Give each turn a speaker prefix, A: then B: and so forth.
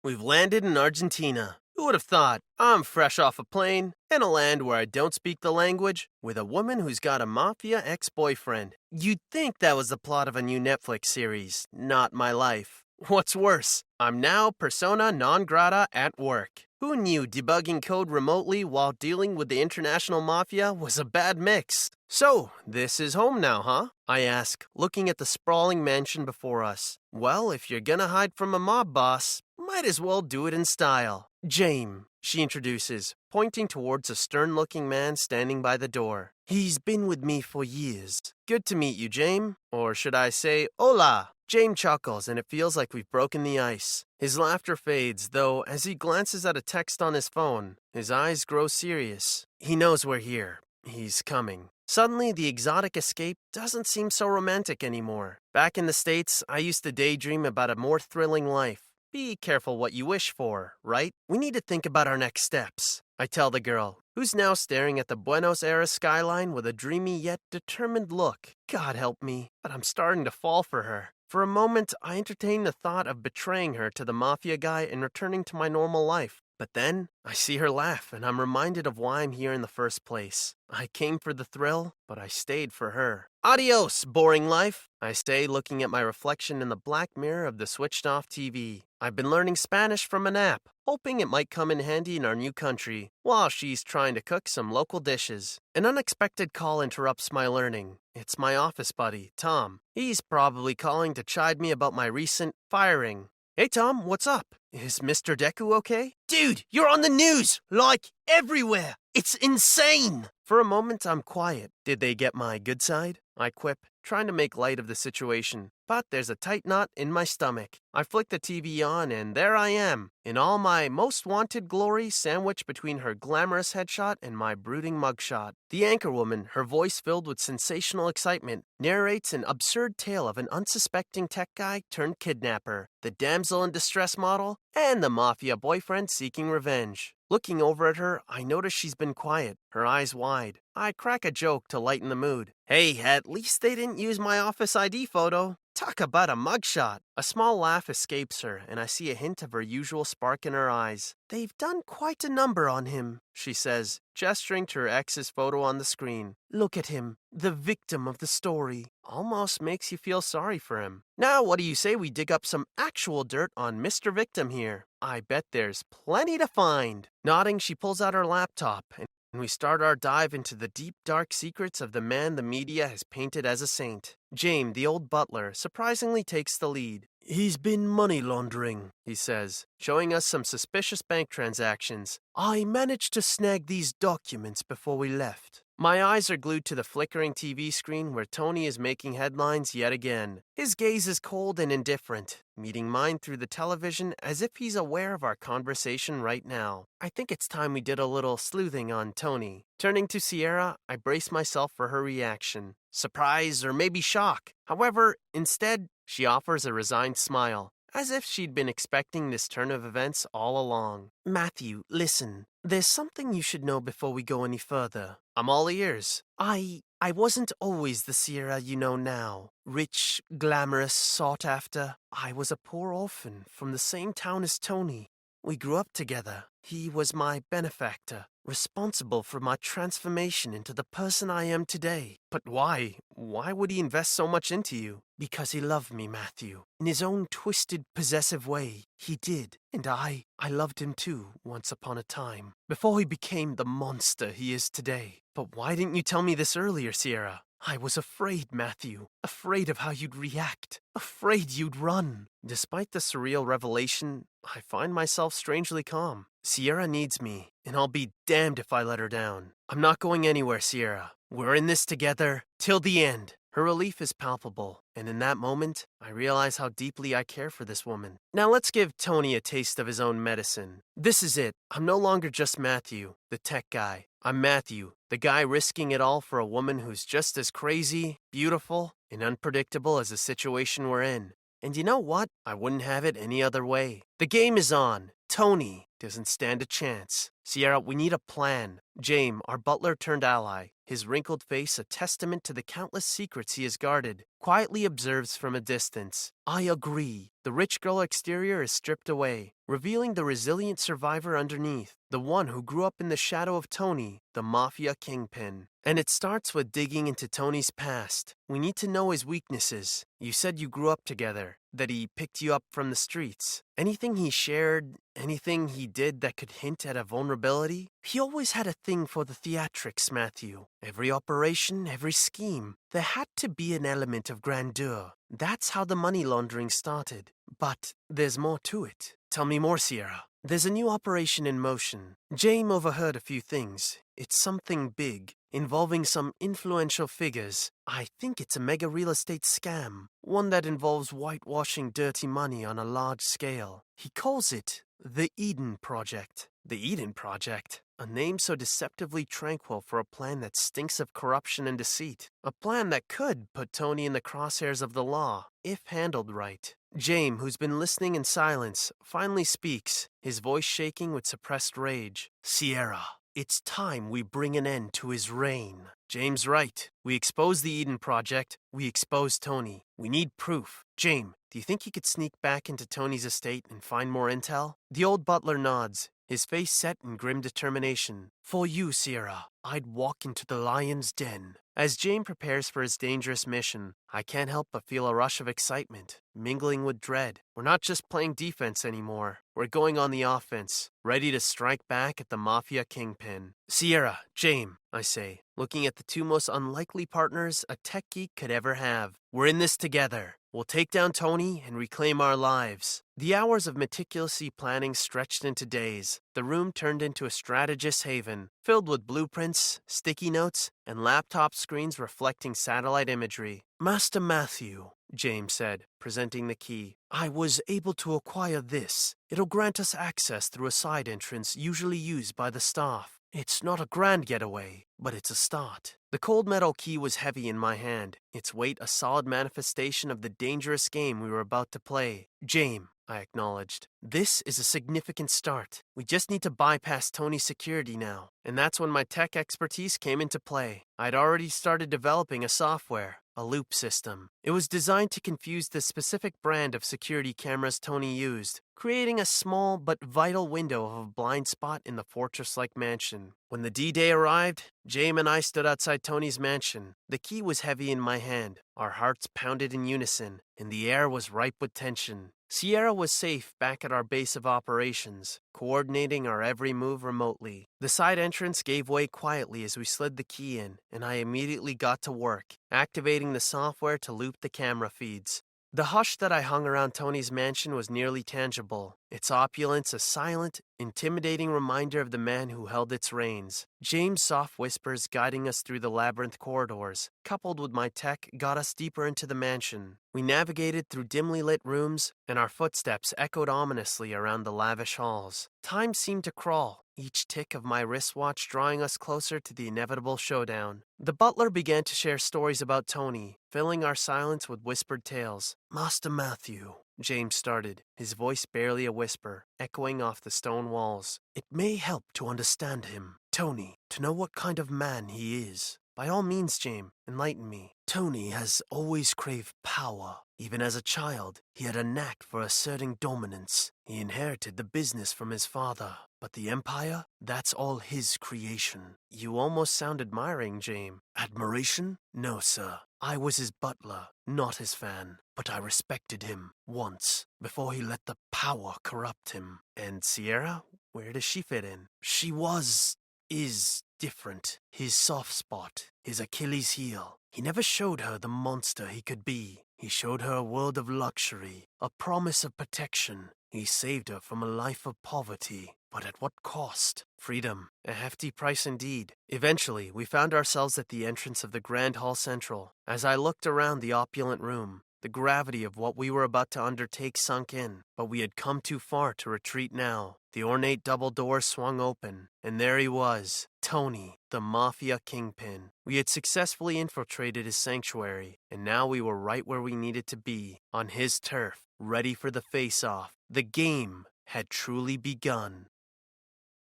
A: We've landed in Argentina. Who would have thought? I'm fresh off a plane, in a land where I don't speak the language, with a woman who's got a mafia ex-boyfriend. You'd think that was the plot of a new Netflix series, not my life. What's worse, I'm now persona non grata at work. Who knew debugging code remotely while dealing with the international mafia was a bad mix? So, this is home now, huh? I ask, looking at the sprawling mansion before us. Well, if you're gonna hide from a mob boss, might as well do it in style. James, she introduces, pointing towards a stern-looking man standing by the door. He's been with me for years. Good to meet you, James. Or should I say, hola? James chuckles, and it feels like we've broken the ice. His laughter fades, though, as he glances at a text on his phone. His eyes grow serious. He knows we're here. He's coming. Suddenly, the exotic escape doesn't seem so romantic anymore. Back in the States, I used to daydream about a more thrilling life. Be careful what you wish for, right? We need to think about our next steps, I tell the girl, who's now staring at the Buenos Aires skyline with a dreamy yet determined look. God help me, but I'm starting to fall for her. For a moment, I entertain the thought of betraying her to the mafia guy and returning to my normal life. But then, I see her laugh, and I'm reminded of why I'm here in the first place. I came for the thrill, but I stayed for her. Adios, boring life, I say, looking at my reflection in the black mirror of the switched-off TV. I've been learning Spanish from an app, hoping it might come in handy in our new country, while she's trying to cook some local dishes. An unexpected call interrupts my learning. It's my office buddy, Tom. He's probably calling to chide me about my recent firing. Hey Tom, what's up? Is Mr. Deku okay? Dude, you're on the news! Like, everywhere! It's insane! For a moment, I'm quiet. Did they get my good side? I quip, trying to make light of the situation. But there's a tight knot in my stomach. I flick the TV on, and there I am, in all my most wanted glory, sandwiched between her glamorous headshot and my brooding mugshot. The anchorwoman, her voice filled with sensational excitement, narrates an absurd tale of an unsuspecting tech guy turned kidnapper, the damsel in distress model, and the mafia boyfriend seeking revenge. Looking over at her, I notice she's been quiet, her eyes wide. I crack a joke to lighten the mood. Hey, at least they didn't use my office ID photo. Talk about a mugshot. A small laugh escapes her, and I see a hint of her usual spark in her eyes. They've done quite a number on him, she says, gesturing to her ex's photo on the screen. Look at him, the victim of the story. Almost makes you feel sorry for him. Now, what do you say we dig up some actual dirt on Mr. Victim here? I bet there's plenty to find. Nodding, she pulls out her laptop, and we start our dive into the deep, dark secrets of the man the media has painted as a saint. James, the old butler, surprisingly takes the lead. He's been money laundering, he says, showing us some suspicious bank transactions. I managed to snag these documents before we left. My eyes are glued to the flickering TV screen where Tony is making headlines yet again. His gaze is cold and indifferent, meeting mine through the television as if he's aware of our conversation right now. I think it's time we did a little sleuthing on Tony. Turning to Sierra, I brace myself for her reaction. Surprise or maybe shock. However, instead, she offers a resigned smile, as if she'd been expecting this turn of events all along. Matthew, listen. There's something you should know before we go any further. I'm all ears. I wasn't always the Sierra you know now. Rich, glamorous, sought after. I was a poor orphan from the same town as Tony. We grew up together. He was my benefactor, responsible for my transformation into the person I am today. But why? Why would he invest so much into you? Because he loved me, Matthew. In his own twisted, possessive way, he did. And I loved him too, once upon a time, before he became the monster he is today. But why didn't you tell me this earlier, Sierra? I was afraid, Matthew. Afraid of how you'd react. Afraid you'd run. Despite the surreal revelation, I find myself strangely calm. Sierra needs me, and I'll be damned if I let her down. I'm not going anywhere, Sierra. We're in this together, till the end. Her relief is palpable, and in that moment, I realize how deeply I care for this woman. Now let's give Tony a taste of his own medicine. This is it. I'm no longer just Matthew, the tech guy. I'm Matthew, the guy risking it all for a woman who's just as crazy, beautiful, and unpredictable as the situation we're in. And you know what? I wouldn't have it any other way. The game is on. Tony doesn't stand a chance. Sierra, we need a plan. James, our butler turned ally, his wrinkled face a testament to the countless secrets he has guarded, quietly observes from a distance. I agree. The rich girl exterior is stripped away, revealing the resilient survivor underneath, the one who grew up in the shadow of Tony, the mafia kingpin. And it starts with digging into Tony's past. We need to know his weaknesses. You said you grew up together, that he picked you up from the streets. Anything he shared, anything he did that could hint at a vulnerability? He always had a thing for the theatrics, Matthew. Every operation, every scheme, there had to be an element of grandeur. That's how the money laundering started. But there's more to it. Tell me more, Sierra. There's a new operation in motion. James overheard a few things. It's something big, involving some influential figures. I think it's a mega real estate scam, one that involves whitewashing dirty money on a large scale. He calls it the Eden Project. The Eden Project? A name so deceptively tranquil for a plan that stinks of corruption and deceit. A plan that could put Tony in the crosshairs of the law, if handled right. James, who's been listening in silence, finally speaks, his voice shaking with suppressed rage. Sierra, it's time we bring an end to his reign. James' right. We expose the Eden Project. We expose Tony. We need proof. James, do you think he could sneak back into Tony's estate and find more intel? The old butler nods, his face set in grim determination. For you, Sierra, I'd walk into the lion's den. As James prepares for his dangerous mission, I can't help but feel a rush of excitement, mingling with dread. We're not just playing defense anymore. We're going on the offense, ready to strike back at the mafia kingpin. Sierra, James, I say, looking at the two most unlikely partners a tech geek could ever have. We're in this together. We'll take down Tony and reclaim our lives. The hours of meticulously planning stretched into days. The room turned into a strategist's haven, filled with blueprints, sticky notes, and laptop screens reflecting satellite imagery. Master Matthew, James said, presenting the key, I was able to acquire this. It'll grant us access through a side entrance usually used by the staff. It's not a grand getaway, but it's a start. The cold metal key was heavy in my hand, its weight a solid manifestation of the dangerous game we were about to play. James, I acknowledged, this is a significant start. We just need to bypass Tony's security now. And that's when my tech expertise came into play. I'd already started developing a software, a loop system. It was designed to confuse the specific brand of security cameras Tony used, creating a small but vital window of a blind spot in the fortress-like mansion. When the D-Day arrived, James and I stood outside Tony's mansion. The key was heavy in my hand. Our hearts pounded in unison, and the air was ripe with tension. Sierra was safe back at our base of operations, coordinating our every move remotely. The side entrance gave way quietly as we slid the key in, and I immediately got to work, activating the software to loop the camera feeds. The hush that I hung around Tony's mansion was nearly tangible, its opulence a silent, intimidating reminder of the man who held its reins. James' soft whispers guiding us through the labyrinth corridors, coupled with my tech, got us deeper into the mansion. We navigated through dimly lit rooms, and our footsteps echoed ominously around the lavish halls. Time seemed to crawl, each tick of my wristwatch drawing us closer to the inevitable showdown. The butler began to share stories about Tony, filling our silence with whispered tales. Master Matthew, James started, his voice barely a whisper, echoing off the stone walls. It may help to understand him, Tony, to know what kind of man he is. By all means, James, enlighten me. Tony has always craved power. Even as a child, he had a knack for asserting dominance. He inherited the business from his father. But the empire? That's all his creation. You almost sound admiring, James. Admiration? No, sir. I was his butler, not his fan. But I respected him once, before he let the power corrupt him. And Sierra? Where does she fit in? She is different. His soft spot, his Achilles heel. He never showed her the monster he could be. He showed her a world of luxury, a promise of protection. He saved her from a life of poverty. But at what cost? Freedom. A hefty price indeed. Eventually, we found ourselves at the entrance of the Grand Hall Central. As I looked around the opulent room, the gravity of what we were about to undertake sunk in, but we had come too far to retreat now. The ornate double doors swung open, and there he was, Tony, the mafia kingpin. We had successfully infiltrated his sanctuary, and now we were right where we needed to be, on his turf, ready for the face-off. The game had truly begun.